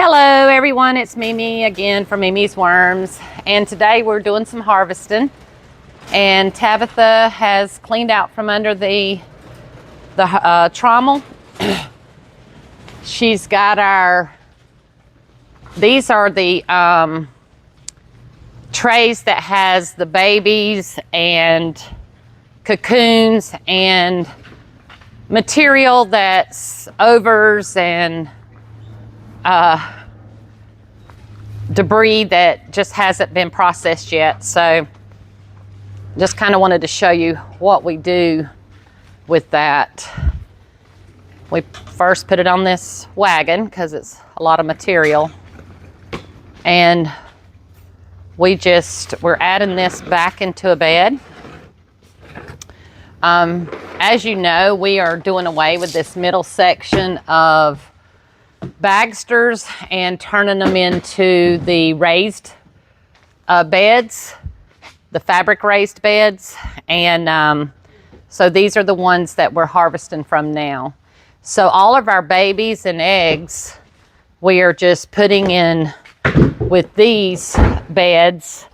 Hello everyone, it's Mimi again from Mimi's Worms, and today we're doing some harvesting. And Tabitha has cleaned out from under the trommel. She's got these are the trays that has the babies and cocoons and material that's overs and debris that just hasn't been processed yet. So just kind of wanted to show you what we do with that. We first put it on this wagon because it's a lot of material, and we're adding this back into a bed. As you know, we are doing away with this middle section of bagsters and turning them into the raised beds, the fabric raised beds. And so these are the ones that we're harvesting from now. So all of our babies and eggs, we are just putting in with these beds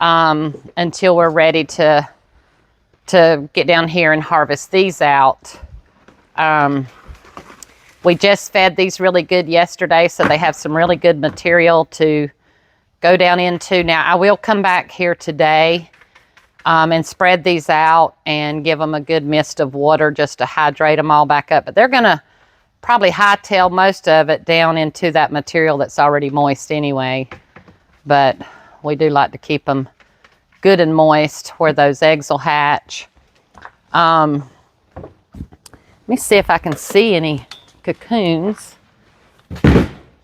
until we're ready to get down here and harvest these out. We just fed these really good yesterday, so they have some really good material to go down into. Now, I will come back here today and spread these out and give them a good mist of water just to hydrate them all back up. But they're going to probably hightail most of it down into that material that's already moist anyway. But we do like to keep them good and moist where those eggs will hatch. Let me see if I can see any cocoons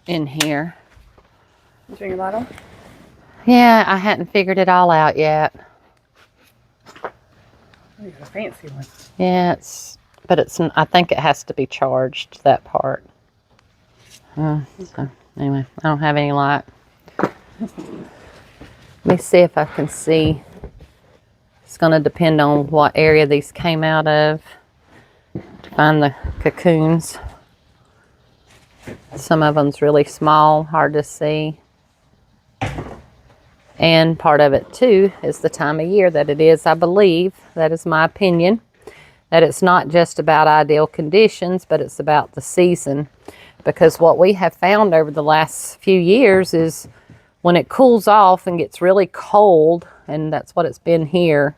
in here. You doing your light on? Yeah, I hadn't figured it all out yet. Oh, you got a fancy one. Yeah, I think it has to be charged, that part. So anyway, I don't have any light. Let me see if I can see. It's going to depend on what area these came out of to find the cocoons. Some of them's really small, hard to see. And part of it too is the time of year that it is. I believe, that is my opinion, that it's not just about ideal conditions, but it's about the season. Because what we have found over the last few years is when it cools off and gets really cold, and that's what it's been here,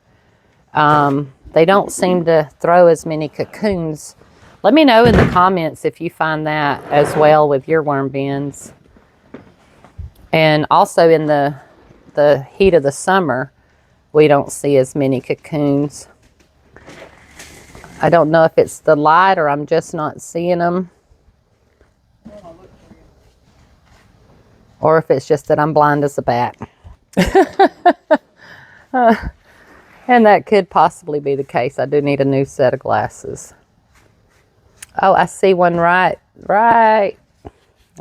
they don't seem to throw as many cocoons. Let me know in the comments if you find that as well with your worm bins. And also in the heat of the summer, we don't see as many cocoons. I don't know if it's the light or I'm just not seeing them. Or if it's just that I'm blind as a bat. And that could possibly be the case. I do need a new set of glasses. Oh, I see one right. I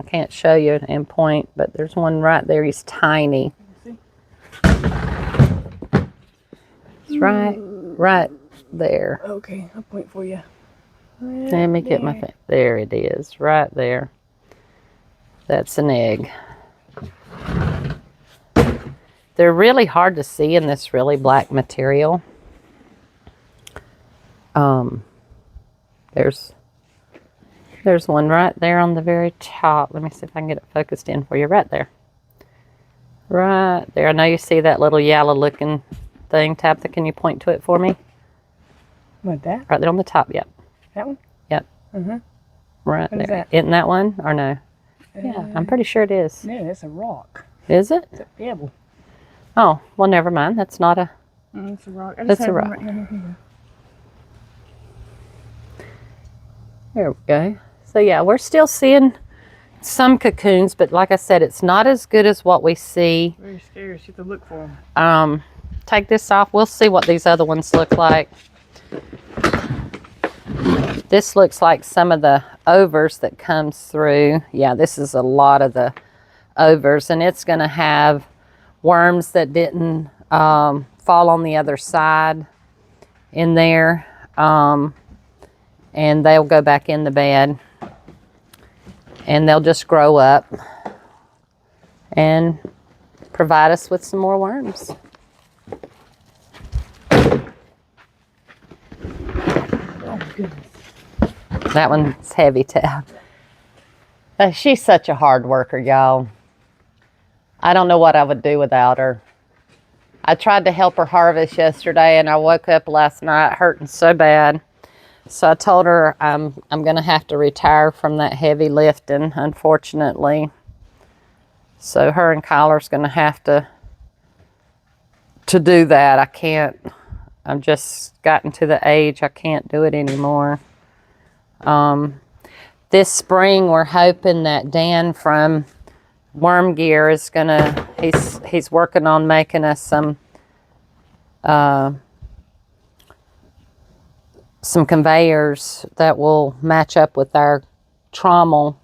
can't show you in point, but there's one right there. He's tiny. It's right there. Okay, I'll point for you. Let me get my thing. There it is, right there. That's an egg. They're really hard to see in this really black material. There's one right there on the very top. Let me see if I can get it focused in for you. Right there. Right there. I know you see that little yellow looking thing. Tabitha, can you point to it for me? What, that? Right there on the top, yep. That one? Yep. Mm-hmm. Right what there. Is that? Isn't that one or no? Yeah, I'm pretty sure it is. Yeah, it's a rock. Is it? It's a pebble. Oh, well, never mind. That's not a... It's a rock. That's a rock. Right here. There we go. So yeah, we're still seeing some cocoons, but like I said, it's not as good as what we see. Very scary. You have to look for them. Take this off. We'll see what these other ones look like. This looks like some of the overs that comes through. Yeah, this is a lot of the overs, and it's going to have worms that didn't fall on the other side in there, and they'll go back in the bed. and they'll just grow up and provide us with some more worms. Oh, goodness. That one's heavy, Tab. She's such a hard worker, y'all. I don't know what I would do without her. I tried to help her harvest yesterday, and I woke up last night hurting so bad. So I told her I'm going to have to retire from that heavy lifting, unfortunately. So her and Kyler's going to have to do that. I can't. I'm just gotten to the age I can't do it anymore. This spring, we're hoping that Dan from Worm Gear is gonna, he's working on making us some conveyors that will match up with our trommel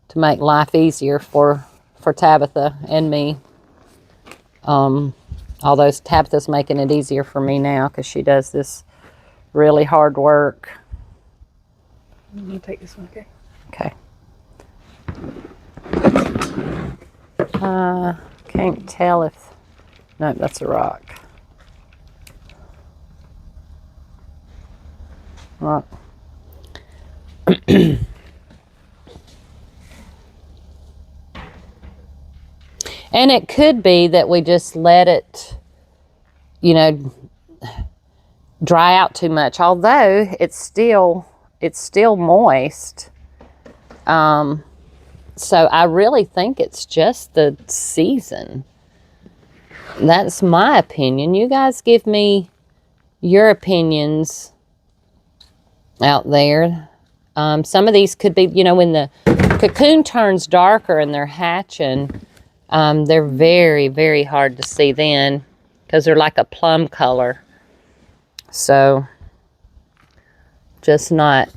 to make life easier for Tabitha and me. Although Tabitha's making it easier for me now because she does this really hard work. I'm gonna take this one, okay? Okay. Can't tell if... Nope, that's a rock. Rock. And it could be that we just let it, you know, dry out too much. Although it's still moist. So I really think it's just the season. That's my opinion. You guys give me your opinions out there. Some of these could be, you know, when the cocoon turns darker and they're hatching, they're very, very hard to see then because they're like a plum color. So, just not...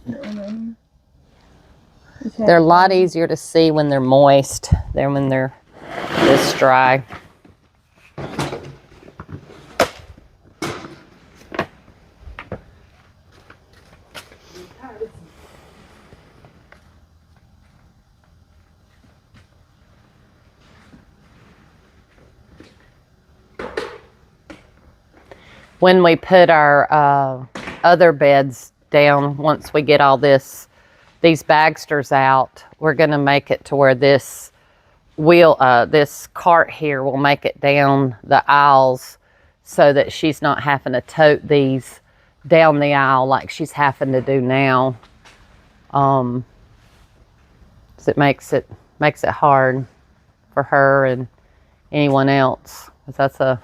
They're a lot easier to see when they're moist than when they're this dry. When we put our other beds down, once we get all these bagsters out, we're going to make it to where this cart here will make it down the aisles so that she's not having to tote these down the aisle like she's having to do now. So it makes it hard for her and anyone else. 'Cause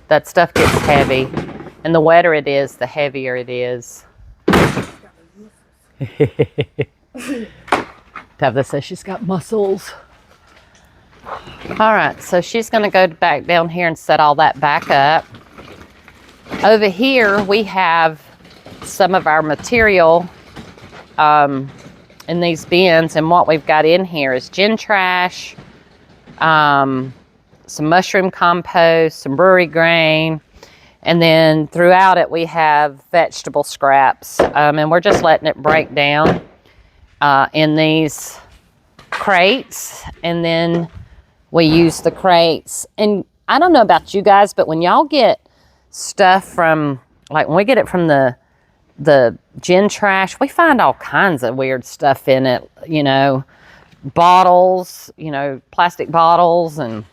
that stuff gets heavy, and the wetter it is, the heavier it is. Tabitha says she's got muscles. All right, so she's going to go back down here and set all that back up. Over here, we have some of our material in these bins, and what we've got in here is gin trash, some mushroom compost, some brewery grain, and then throughout it we have vegetable scraps, and we're just letting it break down in these crates, and then we use the crates. And I don't know about you guys, but when y'all get stuff from, like when we get it from the gin trash, we find all kinds of weird stuff in it, you know, bottles, you know, plastic bottles and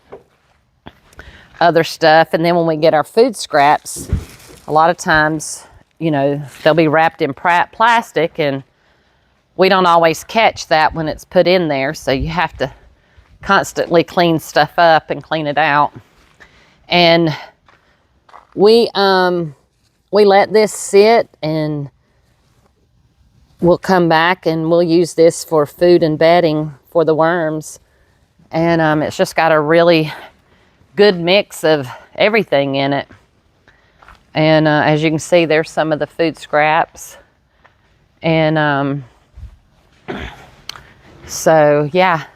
other stuff. And then when we get our food scraps, a lot of times, you know, they'll be wrapped in plastic, and we don't always catch that when it's put in there. So you have to constantly clean stuff up and clean it out. And we let this sit, and we'll come back and we'll use this for food and bedding for the worms. And it's just got a really good mix of everything in it. And as you can see, there's some of the food scraps. And so yeah,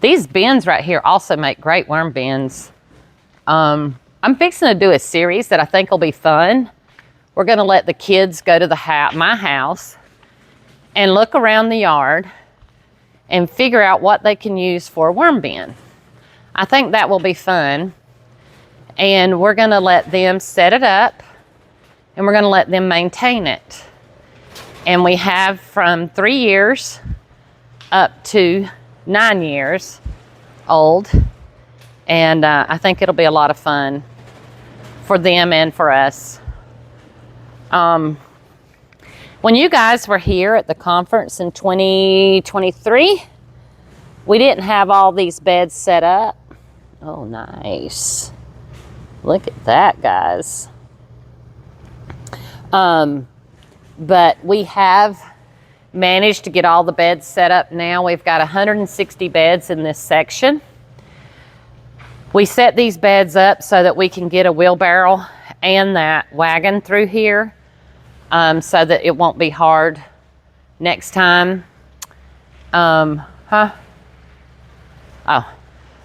these bins right here also make great worm bins. I'm fixing to do a series that I think will be fun. We're going to let the kids go to my house and look around the yard and figure out what they can use for a worm bin. I think that will be fun. And we're gonna let them set it up, and we're gonna let them maintain it. And we have from 3 years up to 9 years old. And I think it'll be a lot of fun for them and for us. When you guys were here at the conference in 2023, we didn't have all these beds set up. Oh, nice. Look at that, guys. But we have managed to get all the beds set up now. We've got 160 beds in this section. We set these beds up so that we can get a wheelbarrow and that wagon through here, so that it won't be hard next time. The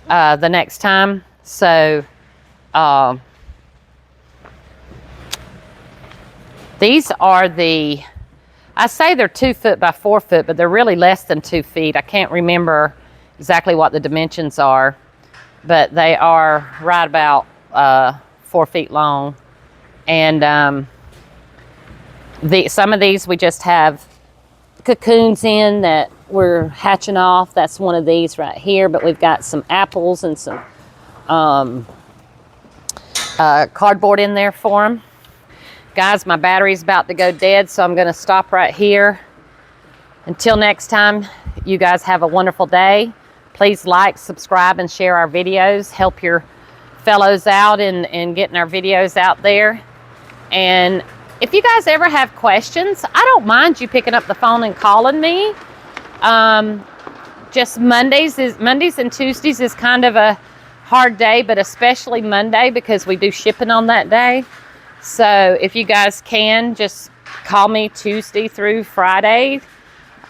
next time. So, these are I say they're 2 foot by 4 foot, but they're really less than 2 feet. I can't remember exactly what the dimensions are, but they are right about 4 feet long. And some of these we just have cocoons in that we're hatching off. That's one of these right here, but we've got some apples and some cardboard in there for them. Guys, my battery's about to go dead, so I'm going to stop right here. Until next time, you guys have a wonderful day. Please like, subscribe, and share our videos. Help your fellows out in getting our videos out there. And if you guys ever have questions, I don't mind you picking up the phone and calling me. Just Mondays and Tuesdays is kind of a hard day, but especially Monday because we do shipping on that day. So if you guys can, just call me Tuesday through Friday.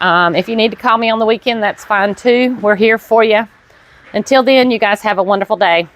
If you need to call me on the weekend, that's fine too. We're here for you. Until then, you guys have a wonderful day.